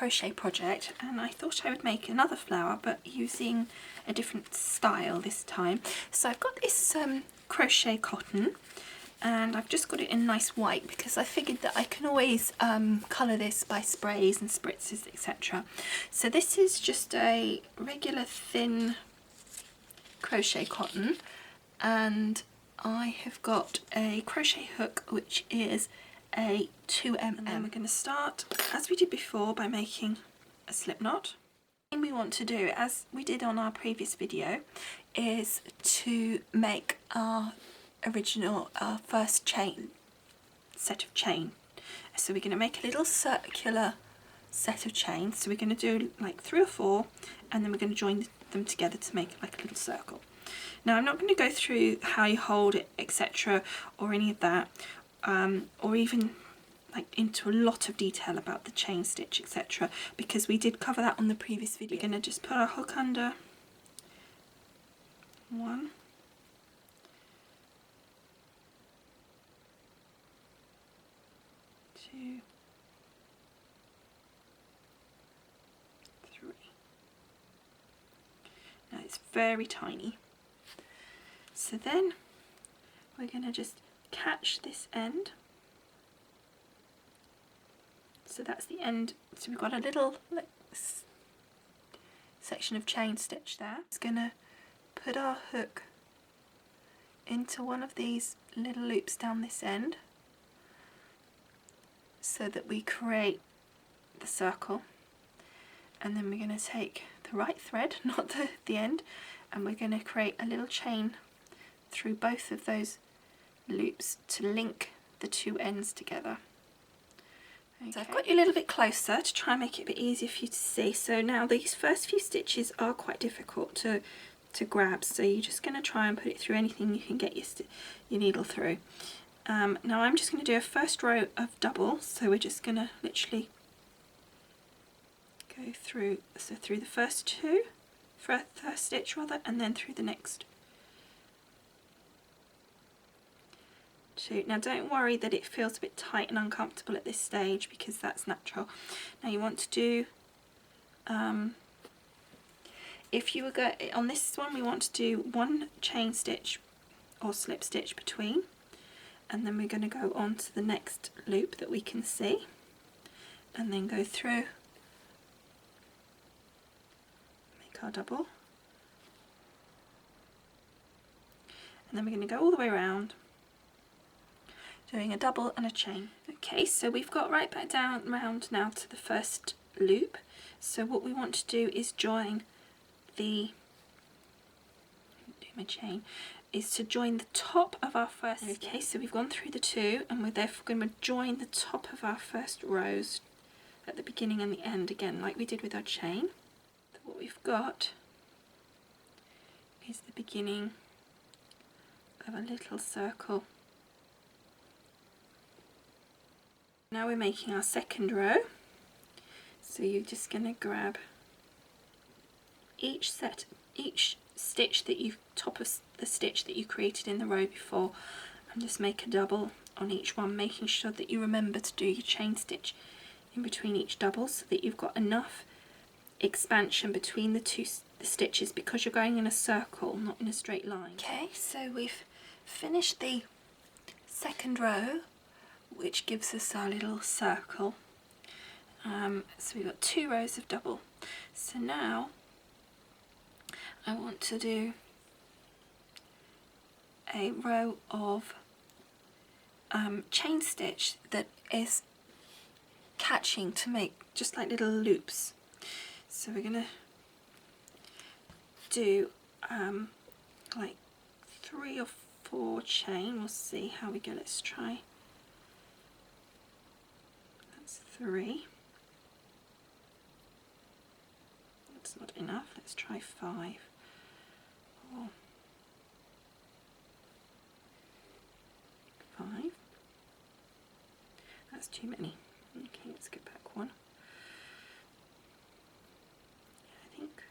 crochet project, and I thought I would make another flower but using a different style this time. So I've got this crochet cotton, and I've just got it in nice white because I figured that I can always colour this by sprays and spritzes, etc. So this is just a regular thin crochet cotton, and I have got a crochet hook which is a 2mm. And we're going to start, as we did before, by making a slip knot. The thing we want to do, as we did on our previous video, is to make our original first set of chain. So we're going to make a little circular set of chains. So we're going to do like 3 or 4, and then we're going to join them together to make like a little circle. Now I'm not going to go through how you hold it, etc., or any of that, or even like into a lot of detail about the chain stitch, etc., because we did cover that on the previous video. We're going to just put our hook under 1, 2, 3. Now it's very tiny. So then we're going to just catch this end. So that's the end. So we've got a little like, section of chain stitch there. It's going to put our hook into one of these little loops down this end so that we create the circle, and then we're going to take the right thread, not the end, and we're going to create a little chain through both of those loops to link the 2 ends together. Okay. So I've got you a little bit closer to try and make it a bit easier for you to see. So now these first few stitches are quite difficult to grab, so you're just going to try and put it through anything you can get your needle through. Now I'm just going to do a first row of double, so we're just going to literally go through, so through the first stitch rather, and then through the next 2. Now don't worry that it feels a bit tight and uncomfortable at this stage, because that's natural. Now you want to do, if you were going on this one, we want to do 1 chain stitch or slip stitch between, and then we're going to go on to the next loop that we can see, and then go through, make our double, and then we're going to go all the way around doing a double and a chain. Okay, so we've got right back down round now to the first loop. So what we want to do is join the, do my chain, is to join the top of our first. Okay, so we've gone through the 2, and we're therefore going to join the top of our first rows at the beginning and the end again, like we did with our chain. So what we've got is the beginning of a little circle. Now we're making our second row, so you're just going to grab each stitch that you top of the stitch that you created in the row before, and just make a double on each one, making sure that you remember to do your chain stitch in between each double so that you've got enough expansion between the stitches, because you're going in a circle, not in a straight line. Okay, so we've finished the second row, which gives us our little circle. So we've got 2 rows of double. So now I want to do a row of chain stitch that is catching to make just like little loops. So we're going to do like 3 or 4 chain. We'll see how we go. Let's try. That's 3. That's not enough. Let's try 5. 4, 5. That's too many. Okay, let's get back 1. I think.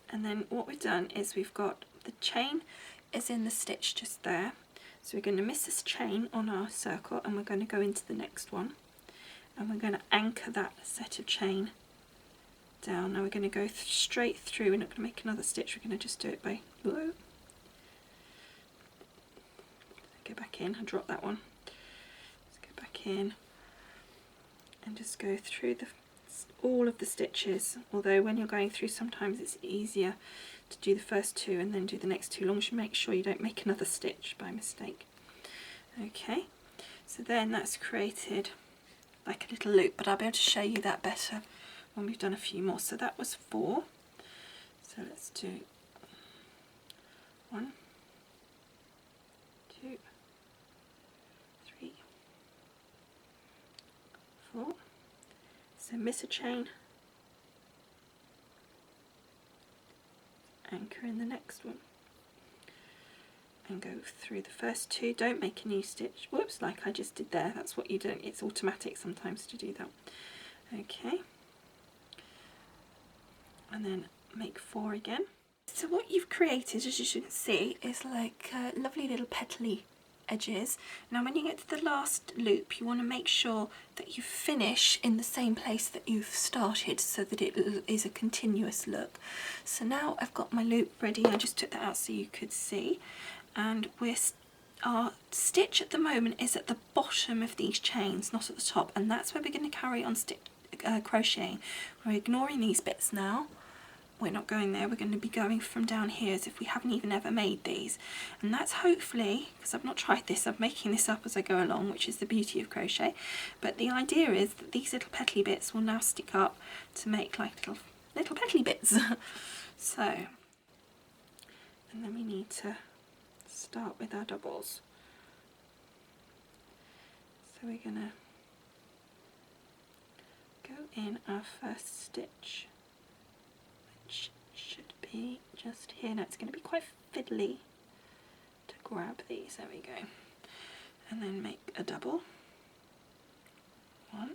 And then what we've done is we've got the chain is in the stitch just there. So we're going to miss this chain on our circle, and we're going to go into the next one. and we're going to anchor that set of chain down. Now we're going to go straight through. We're not going to make another stitch, we're going to just do it by whoa. Go back in, I dropped that one. Let's go back in and just go through all of the stitches, although when you're going through sometimes it's easier to do the first two and then do the next two, as long as you make sure you don't make another stitch by mistake. Okay, so then that's created like a little loop, but I'll be able to show you that better when we've done a few more. So that was 4, so let's do 1, 2, 3, 4. So miss a chain, anchor in the next one, and go through the first two. Don't make a new stitch, whoops, like I just did there. That's what you do, it's automatic sometimes to do that. Okay, and then make 4 again. So what you've created, as you can see, is like lovely little petally edges. Now when you get to the last loop, you want to make sure that you finish in the same place that you've started, so that it is a continuous look. So now I've got my loop ready. I just took that out so you could see, and our stitch at the moment is at the bottom of these chains, not at the top, and that's where we're going to carry on crocheting. We're ignoring these bits now. We're not going there, we're going to be going from down here as if we haven't even ever made these. And that's hopefully, because I've not tried this, I'm making this up as I go along, which is the beauty of crochet. But the idea is that these little petally bits will now stick up to make like little petally bits. So, and then we need to start with our doubles. So we're going to go in our first stitch, which should be just here. Now it's going to be quite fiddly to grab these. There we go. And then make a double. 1,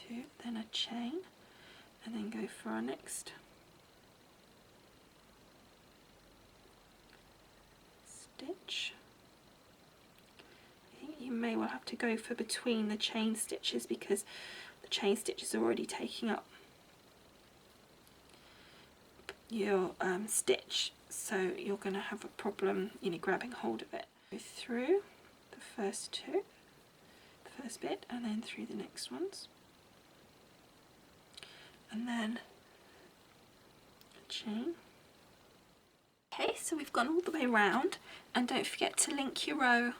2, then a chain, and then go for our next stitch. I think you may well have to go for between the chain stitches, because the chain stitches are already taking up your stitch, so you're going to have a problem, grabbing hold of it. Go through the first two, the first bit, and then through the next ones, and then a chain. Okay, so we've gone all the way around, and don't forget to link your row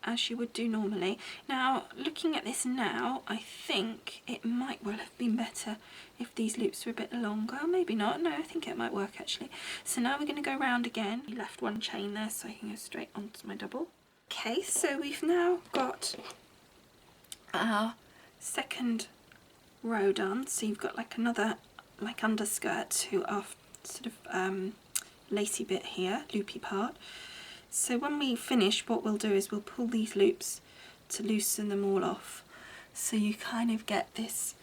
as you would do normally. Now, looking at this now, I think it might well have been better if these loops were a bit longer. Maybe not. No, I think it might work actually. So now we're going to go round again. We left one chain there, so I can go straight onto my double. Okay, so we've now got our second row done. So you've got like another like underskirt to our sort of lacy bit here, loopy part. So when we finish, what we'll do is we'll pull these loops to loosen them all off. So you kind of get this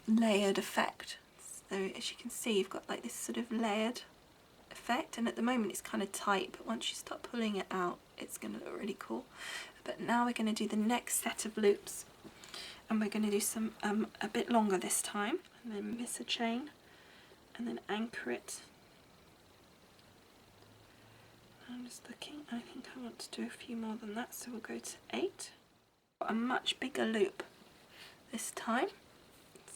layered effect. So as you can see, you've got like this sort of layered effect, and at the moment it's kind of tight, but once you start pulling it out, it's going to look really cool. But now we're going to do the next set of loops, and we're going to do some a bit longer this time, and then miss a chain, and then anchor it. I'm just looking, I think I want to do a few more than that, so we'll go to 8. A much bigger loop this time,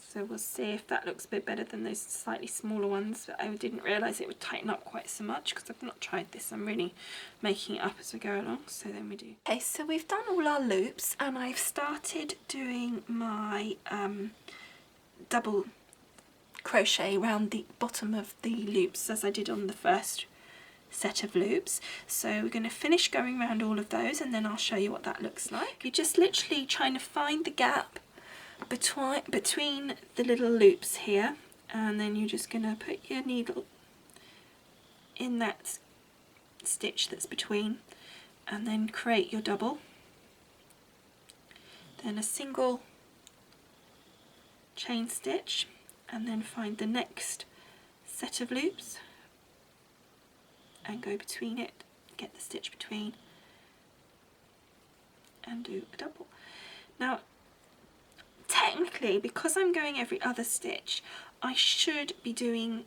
so we'll see if that looks a bit better than those slightly smaller ones, but I didn't realise it would tighten up quite so much because I've not tried this. I'm really making it up as we go along, so then we do. Okay, so we've done all our loops, and I've started doing my double crochet around the bottom of the loops as I did on the first set of loops. So we're going to finish going around all of those, and then I'll show you what that looks like. You're just literally trying to find the gap between the little loops here, and then you're just going to put your needle in that stitch that's between, and then create your double, then a single chain stitch, and then find the next set of loops and go between it, get the stitch between, and do a double. Now technically, because I'm going every other stitch, I should be doing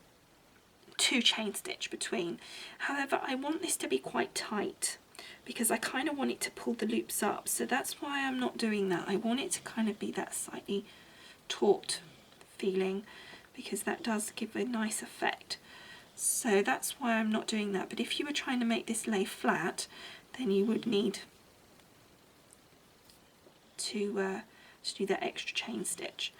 2 chain stitch between. However, I want this to be quite tight because I kind of want it to pull the loops up, so that's why I'm not doing that. I want it to kind of be that slightly taut feeling because that does give a nice effect. So that's why I'm not doing that. But if you were trying to make this lay flat, then you would need to do that extra chain stitch.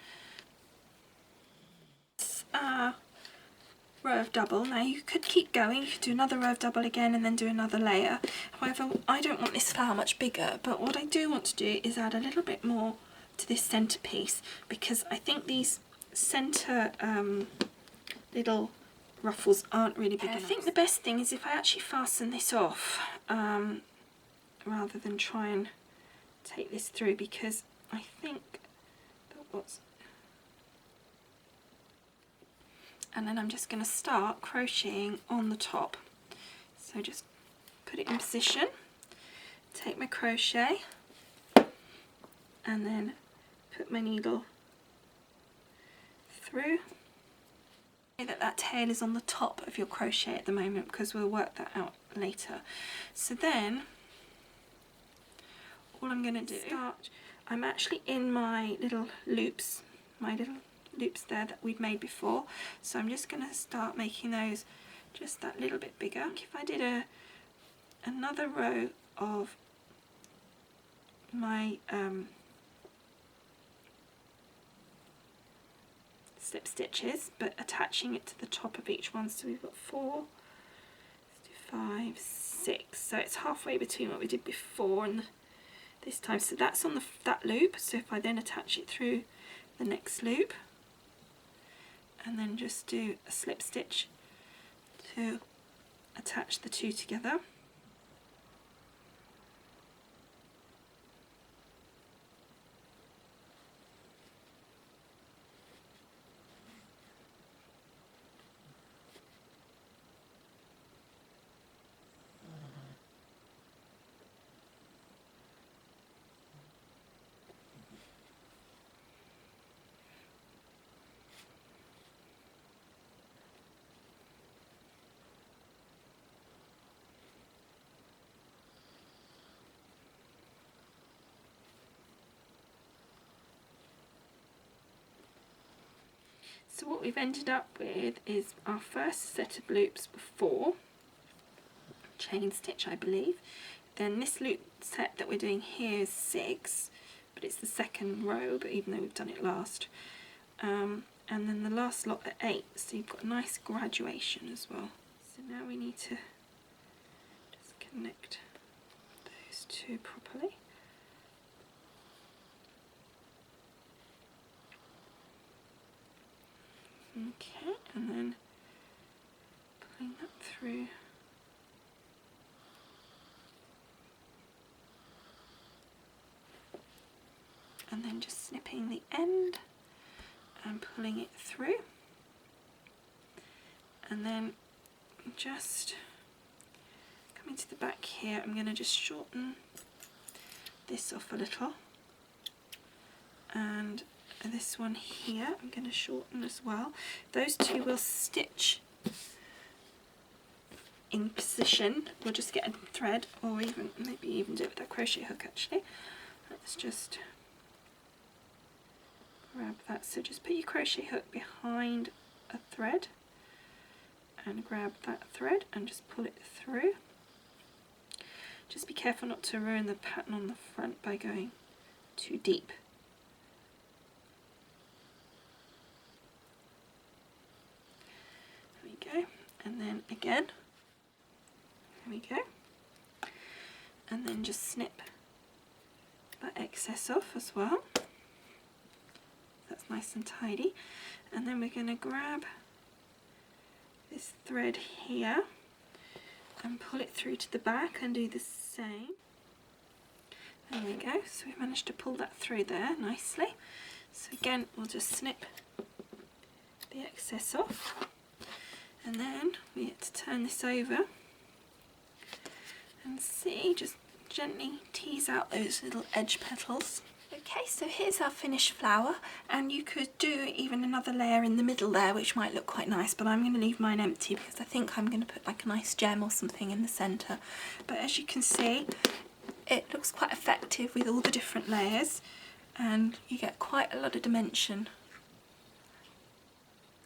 Row of double. Now you could keep going, you could do another row of double again and then do another layer. However, I don't want this flower much bigger, but what I do want to do is add a little bit more to this centre piece, because I think these centre little ruffles aren't really big enough. I think the best thing is if I actually fasten this off rather than try and take this through, because I think that what's... And then I'm just going to start crocheting on the top. So just put it in position, take my crochet, and then put my needle through. That tail is on the top of your crochet at the moment because we'll work that out later. So then all I'm going to do, I'm actually in my little loops, there that we'd made before, so I'm just going to start making those just that little bit bigger. If I did another row of my slip stitches, but attaching it to the top of each one, so we've got 4, let's do 5, 6, so it's halfway between what we did before and this time. So that's on that loop, so if I then attach it through the next loop and then just do a slip stitch to attach the two together. So what we've ended up with is our first set of loops were 4 chain stitch, I believe. Then this loop set that we're doing here is 6, but it's the second row, but even though we've done it last. And then the last lot are 8, so you've got a nice graduation as well. So now we need to just connect those two properly. Okay, and then pulling that through. And then just snipping the end and pulling it through. And then just coming to the back here, I'm going to just shorten this off a little. And this one here I'm going to shorten as well. Those two will stitch in position. We'll just get a thread, or even maybe even do it with a crochet hook actually. Let's just grab that. So just put your crochet hook behind a thread and grab that thread and just pull it through. Just be careful not to ruin the pattern on the front by going too deep. Go, and then again, there we go, and then just snip that excess off as well. That's nice and tidy. And then we're going to grab this thread here and pull it through to the back and do the same. There we go, so we've managed to pull that through there nicely. So again, we'll just snip the excess off. And then we get to turn this over and see, just gently tease out those little edge petals. Okay, so here's our finished flower, and you could do even another layer in the middle there, which might look quite nice, but I'm going to leave mine empty because I think I'm going to put like a nice gem or something in the centre. But as you can see, it looks quite effective with all the different layers, and you get quite a lot of dimension.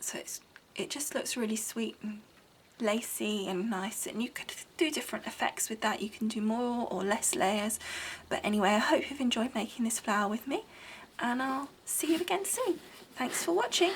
So it just looks really sweet and lacy and nice, and you could do different effects with that. You can do more or less layers, but anyway, I hope you've enjoyed making this flower with me, and I'll see you again soon. Thanks for watching.